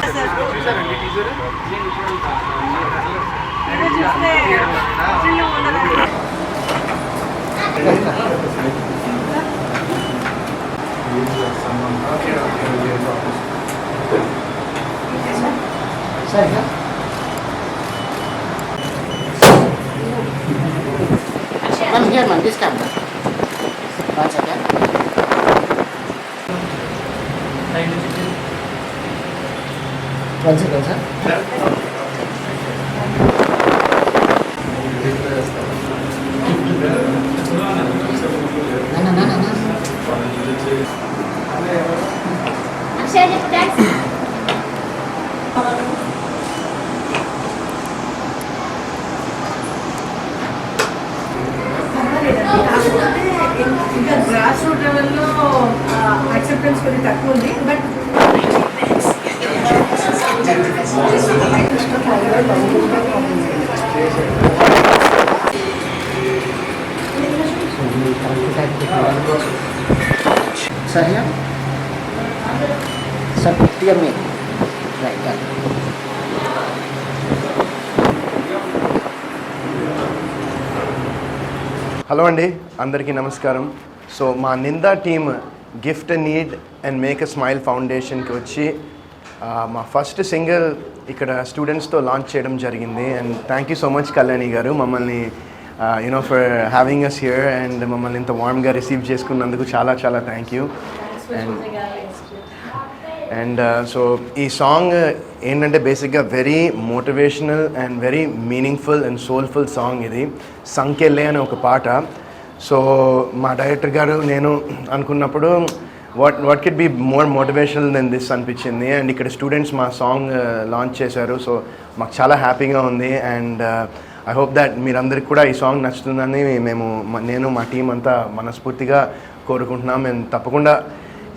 Come here, man. This camera. One second. One second, sir. No. Akshay, thanks. ఇంకా grass root లెవెల్లో acceptance కొద్ది తక్కువ ఉంది but Sir, here. Sir, clear me. Right, yeah. Hello అండి, అందరికీ నమస్కారం. So మా Ninda team gift need and make a smile ఫౌండేషన్కి వచ్చి మా ఫస్ట్ సింగిల్ ఇక్కడ స్టూడెంట్స్తో లాంచ్ చేయడం జరిగింది. And thank you so much Kalyani గారు, మమ్మల్ని you know for having us here and మమ్మల్ని ఇంత వార్మ్గా రిసీవ్ చేసుకున్నందుకు చాలా చాలా థ్యాంక్ యూ. అండ్ సో ఈ సాంగ్ ఏంటంటే బేసిక్గా very motivational and very meaningful and soulful song. ఇది సంకెళ్ళే అనే ఒక పాట. సో మా డైరెక్టర్ గారు నేను అనుకున్నప్పుడు what could be more motivational than this అనిపించింది. అండ్ ఇక్కడ స్టూడెంట్స్ మా సాంగ్ లాంచ్ చేశారు. సో మాకు చాలా హ్యాపీగా ఉంది. అండ్ ఐ హోప్ దట్ మీరందరికీ కూడా ఈ సాంగ్ నచ్చుతుందని నేను మా టీం అంతా మనస్ఫూర్తిగా కోరుకుంటున్నాం. అండ్ తప్పకుండా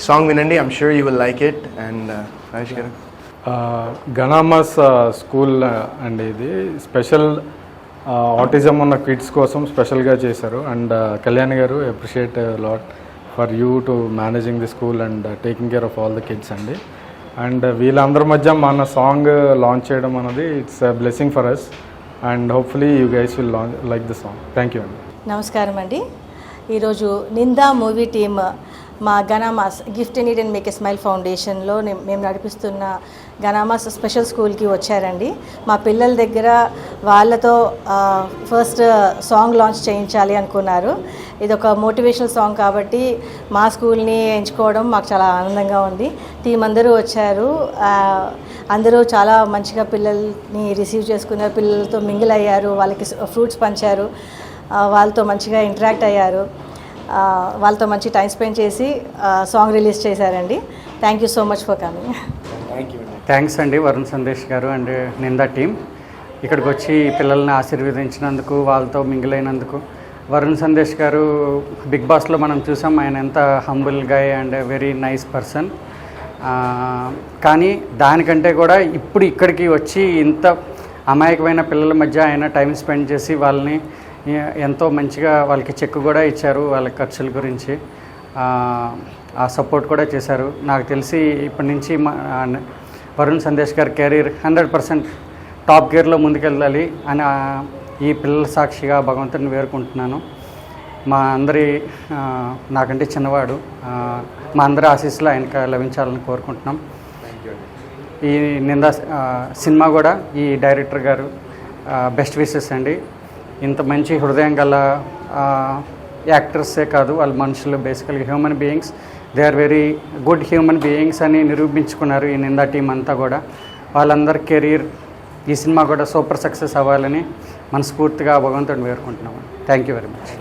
సాంగ్ వినండి. I'm sure you will like it. And Rajesh గారు, గణామాస్ స్కూల్ అండి, ఇది స్పెషల్ ఆటిజం ఉన్న కిడ్స్ కోసం స్పెషల్గా చేశారు. And Kalyan garu appreciate lot for you to managing the school and taking care of all the kids అండి. అండ్ వీళ్ళందరి మధ్య మన సాంగ్ లాంచ్ చేయడం అనేది it's blessing for us. And hopefully you guys will like the song. Thank you అండి. నమస్కారం అండి. ఈరోజు నిందా మూవీ టీమ్ మా గణామాస్ gift need and make a smile ఫౌండేషన్లో మేము నడిపిస్తున్న గణామాస్ స్పెషల్ స్కూల్కి వచ్చారండి. మా పిల్లల దగ్గర వాళ్ళతో ఫస్ట్ సాంగ్ లాంచ్ చేయించాలి అనుకున్నారు. ఇది ఒక మోటివేషనల్ సాంగ్ కాబట్టి మా స్కూల్ని ఎంచుకోవడం మాకు చాలా ఆనందంగా ఉంది. టీం అందరూ వచ్చారు. అందరూ చాలా మంచిగా పిల్లల్ని రిసీవ్ చేసుకున్నారు. పిల్లలతో మింగిల్ అయ్యారు, వాళ్ళకి ఫ్రూట్స్ పంచారు, వాళ్ళతో మంచిగా ఇంటరాక్ట్ అయ్యారు, వాళ్ళతో మంచి టైం స్పెండ్ చేసి సాంగ్ రిలీజ్ చేశారండి. Thank you so much for coming. Thanks అండి వరుణ్ సందేశ్ గారు అండ్ నిందా టీం ఇక్కడికి వచ్చి పిల్లల్ని ఆశీర్వదించినందుకు, వాళ్ళతో మింగిల్ అయినందుకు. వరుణ్ సందేశ్ గారు బిగ్ బాస్లో మనం చూసాం, ఆయన ఎంత humble guy and very nice person. కానీ దానికంటే కూడా ఇప్పుడు ఇక్కడికి వచ్చి ఇంత అమాయకమైన పిల్లల మధ్య ఆయన టైం స్పెండ్ చేసి వాళ్ళని ఎంతో మంచిగా వాళ్ళకి చెక్ కూడా ఇచ్చారు, వాళ్ళ ఖర్చుల గురించి ఆ సపోర్ట్ కూడా చేశారు. నాకు తెలిసి ఇప్పటి నుంచి వరుణ్ సందేశ్ గారి కెరీర్ 100% టాప్ గేర్లో ముందుకెళ్ళాలి అని ఈ పిల్లల సాక్షిగా భగవంతుని వేడుకుంటున్నాను. మా అందరి నాకంటే చిన్నవాడు, మా అందరి ఆశీస్సులు ఆయనకు లభించాలని కోరుకుంటున్నాం. ఈ నిందా సినిమా కూడా ఈ డైరెక్టర్ గారు బెస్ట్ విషెస్ అండి. ఇంత మంచి హృదయం గల యాక్టర్సే కాదు, వాళ్ళ మనుషులు బేసికల్గా human beings. They are very good human beings అని నిరూపించుకున్నారు ఈ నిందా టీం అంతా కూడా. వాళ్ళందరి కెరీర్ ఈ సినిమా కూడా సూపర్ సక్సెస్ అవ్వాలని మనస్ఫూర్తిగా భగవంతుడిని వేడుకుంటున్నాము. Thank you very much.